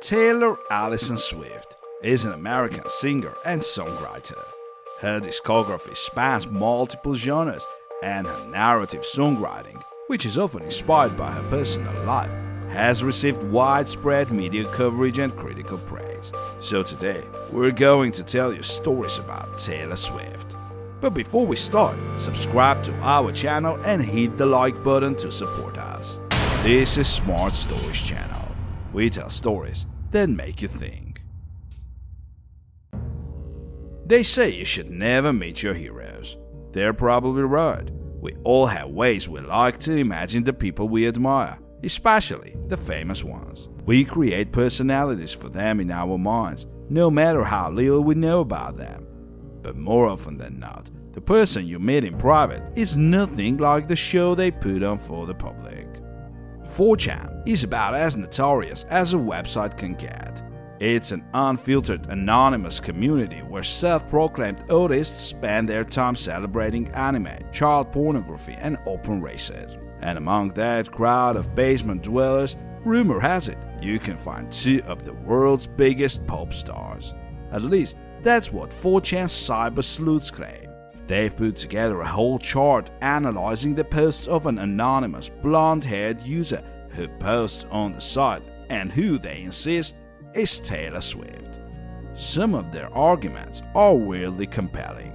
Taylor Allison Swift is an American singer and songwriter. Her discography spans multiple genres, and her narrative songwriting, which is often inspired by her personal life, has received widespread media coverage and critical praise. So today, we're going to tell you stories about Taylor Swift. But before we start, subscribe to our channel and hit the like button to support us. This is Smart Stories channel. We tell stories that make you think. They say you should never meet your heroes. They're probably right. We all have ways we like to imagine the people we admire, especially the famous ones. We create personalities for them in our minds, no matter how little we know about them. But more often than not, the person you meet in private is nothing like the show they put on for the public. 4chan is about as notorious as a website can get. It's an unfiltered, anonymous community where self-proclaimed artists spend their time celebrating anime, child pornography, and open racism. And among that crowd of basement dwellers, rumor has it, you can find two of the world's biggest pop stars. At least, that's what 4chan's cyber sleuths claim. They've put together a whole chart analyzing the posts of an anonymous, blonde-haired user who posts on the site and who, they insist, is Taylor Swift. Some of their arguments are weirdly compelling.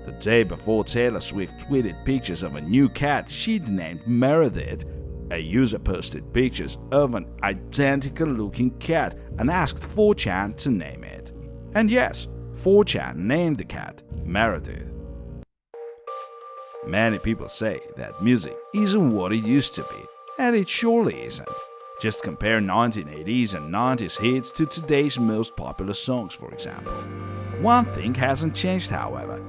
The day before Taylor Swift tweeted pictures of a new cat she'd named Meredith, a user posted pictures of an identical-looking cat and asked 4chan to name it. And yes, 4chan named the cat Meredith. Many people say that music isn't what it used to be, and it surely isn't. Just compare 1980s and 90s hits to today's most popular songs, for example. One thing hasn't changed, however.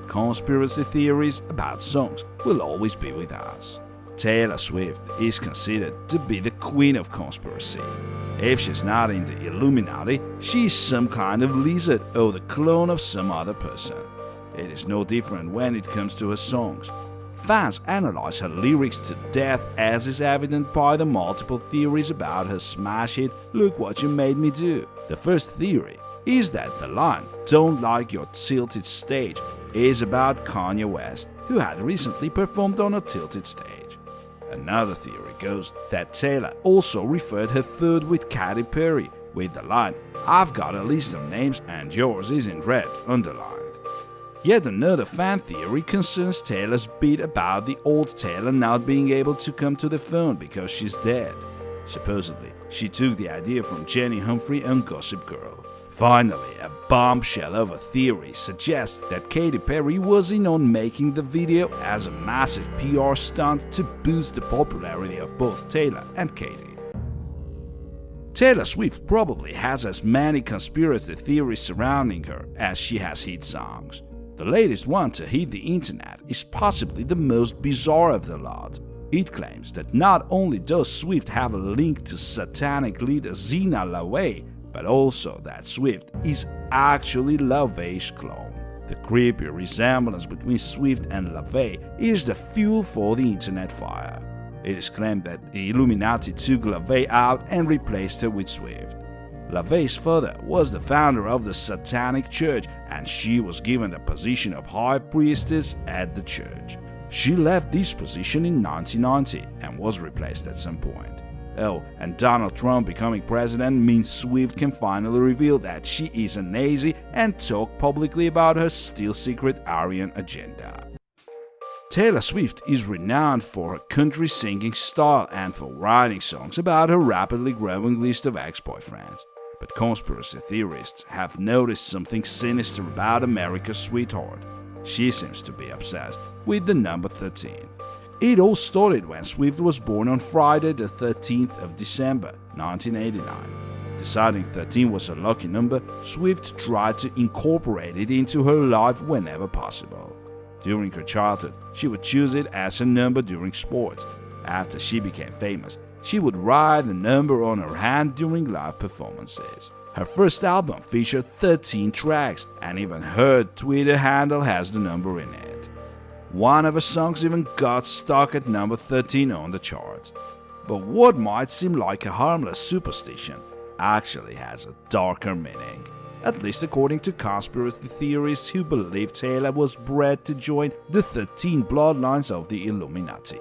Conspiracy theories about songs will always be with us. Taylor Swift is considered to be the queen of conspiracy. If she's not in the Illuminati, she's some kind of lizard or the clone of some other person. It is no different when it comes to her songs. Fans analyze her lyrics to death, as is evident by the multiple theories about her smash hit Look What You Made Me Do. The first theory is that the line "Don't like your tilted stage" is about Kanye West, who had recently performed on a tilted stage. Another theory goes that Taylor also referred her food with Katy Perry with the line "I've got a list of names and yours is in red underlined." Yet another fan theory concerns Taylor's beat about the old Taylor not being able to come to the phone because she's dead. Supposedly, she took the idea from Jenny Humphrey on Gossip Girl. Finally, a bombshell of a theory suggests that Katy Perry was in on making the video as a massive PR stunt to boost the popularity of both Taylor and Katy. Taylor Swift probably has as many conspiracy theories surrounding her as she has hit songs. The latest one to hit the internet is possibly the most bizarre of the lot. It claims that not only does Swift have a link to satanic leader Zena LaVey, but also that Swift is actually LaVey's clone. The creepy resemblance between Swift and LaVey is the fuel for the internet fire. It is claimed that the Illuminati took LaVey out and replaced her with Swift. LaVey's father was the founder of the Satanic Church, and she was given the position of high priestess at the church. She left this position in 1990 and was replaced at some point. Oh, and Donald Trump becoming president means Swift can finally reveal that she is a Nazi and talk publicly about her still secret Aryan agenda. Taylor Swift is renowned for her country singing style and for writing songs about her rapidly growing list of ex-boyfriends. But conspiracy theorists have noticed something sinister about America's sweetheart. She seems to be obsessed with the number 13. It all started when Swift was born on Friday the 13th of December, 1989. Deciding 13 was a lucky number, Swift tried to incorporate it into her life whenever possible. During her childhood, she would choose it as a number during sports. After she became famous, she would write the number on her hand during live performances. Her first album featured 13 tracks, and even her Twitter handle has the number in it. One of her songs even got stuck at number 13 on the charts. But what might seem like a harmless superstition actually has a darker meaning, at least according to conspiracy theorists who believe Taylor was bred to join the 13 bloodlines of the Illuminati.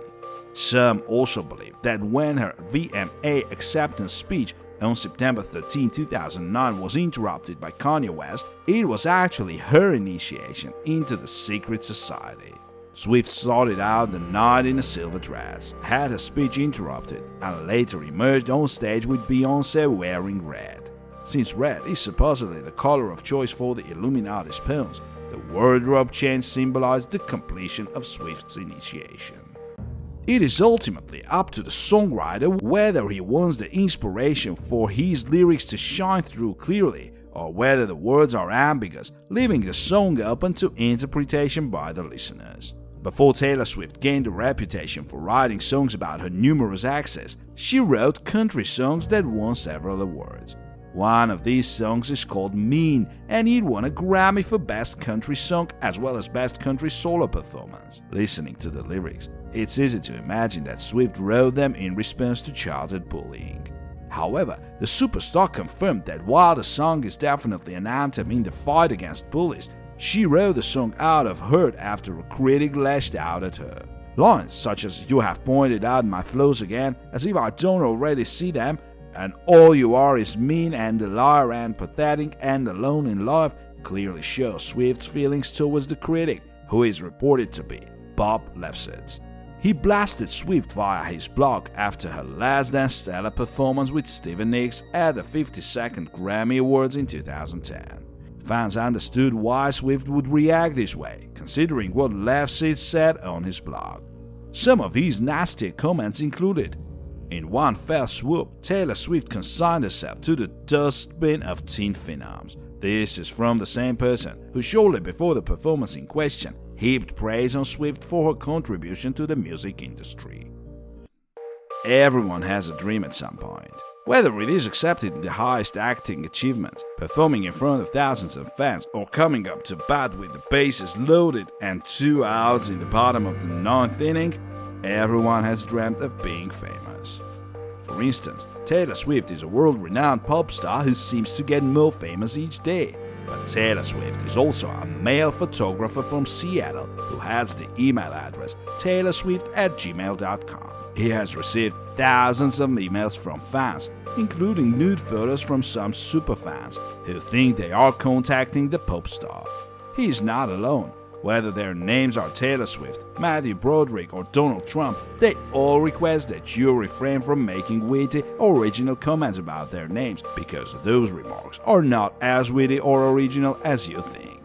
Some also believe that when her VMA acceptance speech on September 13, 2009 was interrupted by Kanye West, it was actually her initiation into the secret society. Swift started out the night in a silver dress, had her speech interrupted, and later emerged on stage with Beyoncé wearing red. Since red is supposedly the color of choice for the Illuminati spawns, the wardrobe change symbolized the completion of Swift's initiation. It is ultimately up to the songwriter whether he wants the inspiration for his lyrics to shine through clearly, or whether the words are ambiguous, leaving the song open to interpretation by the listeners. Before Taylor Swift gained a reputation for writing songs about her numerous exes, she wrote country songs that won several awards. One of these songs is called Mean, and it won a Grammy for Best Country Song as well as Best Country Solo Performance. Listening to the lyrics, it's easy to imagine that Swift wrote them in response to childhood bullying. However, the superstar confirmed that while the song is definitely an anthem in the fight against bullies, she wrote the song out of hurt after a critic lashed out at her. Lines such as "You have pointed out my flaws again, as if I don't already see them," and "all you are is mean and a liar and pathetic and alone in life" clearly show Swift's feelings towards the critic, who is reported to be Bob Lefsetz. He blasted Swift via his blog after her less than stellar performance with Stevie Nicks at the 52nd Grammy Awards in 2010. Fans understood why Swift would react this way, considering what Lefsetz said on his blog. Some of his nastier comments included: "In one fell swoop, Taylor Swift consigned herself to the dustbin of teen phenoms." This is from the same person who shortly before the performance in question heaped praise on Swift for her contribution to the music industry. Everyone has a dream at some point. Whether it is accepted in the highest acting achievements, performing in front of thousands of fans, or coming up to bat with the bases loaded and 2 outs in the bottom of the 9th inning, everyone has dreamt of being famous. For instance, Taylor Swift is a world-renowned pop star who seems to get more famous each day. But Taylor Swift is also a male photographer from Seattle who has the email address taylorswift@gmail.com. He has received thousands of emails from fans, including nude photos from some superfans who think they are contacting the pop star. He is not alone. Whether their names are Taylor Swift, Matthew Broderick, or Donald Trump, they all request that you refrain from making witty, original comments about their names, because those remarks are not as witty or original as you think.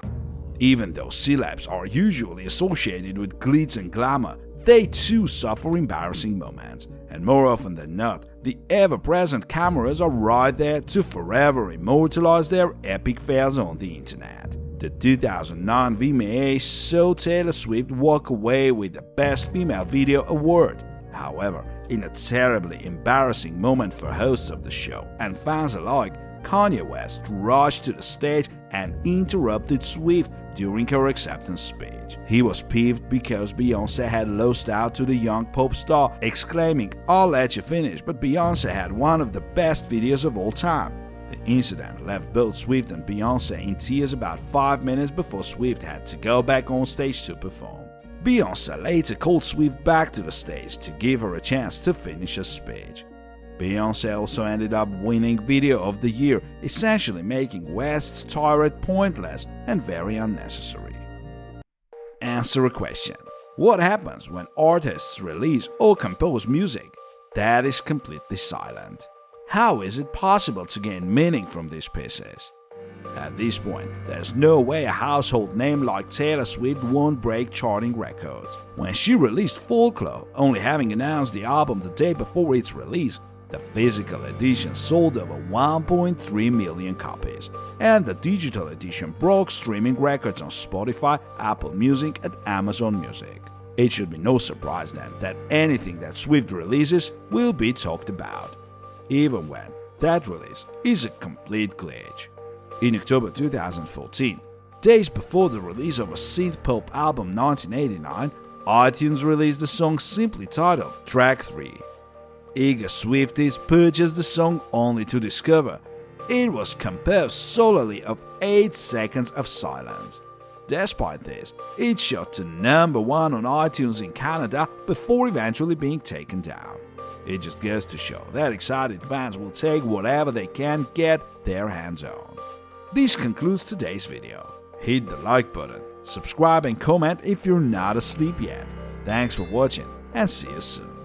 Even though celebs are usually associated with glitz and glamour, they too suffer embarrassing moments, and more often than not, the ever-present cameras are right there to forever immortalize their epic fails on the internet. The 2009 VMAs saw Taylor Swift walk away with the Best Female Video award. However, in a terribly embarrassing moment for hosts of the show and fans alike, Kanye West rushed to the stage and interrupted Swift during her acceptance speech. He was peeved because Beyoncé had lost out to the young pop star, exclaiming, "I'll let you finish, but Beyoncé had one of the best videos of all time." The incident left both Swift and Beyoncé in tears about 5 minutes before Swift had to go back on stage to perform. Beyoncé later called Swift back to the stage to give her a chance to finish her speech. Beyoncé also ended up winning Video of the Year, essentially making West's tirade pointless and very unnecessary. Answer a question. What happens when artists release or compose music that is completely silent? How is it possible to gain meaning from these pieces? At this point, there's no way a household name like Taylor Swift won't break charting records. When she released Folklore, only having announced the album the day before its release, the physical edition sold over 1.3 million copies, and the digital edition broke streaming records on Spotify, Apple Music, and Amazon Music. It should be no surprise then that anything that Swift releases will be talked about, even when that release is a complete glitch. In October 2014, days before the release of a synth-pop album 1989, iTunes released a song simply titled Track 3. eager Swifties purchased the song only to discover it was composed solely of 8 seconds of silence. Despite this, it shot to number 1 on iTunes in Canada before eventually being taken down. It just goes to show that excited fans will take whatever they can get their hands on. This concludes today's video. Hit the like button, subscribe and comment if you're not asleep yet. Thanks for watching and see you soon.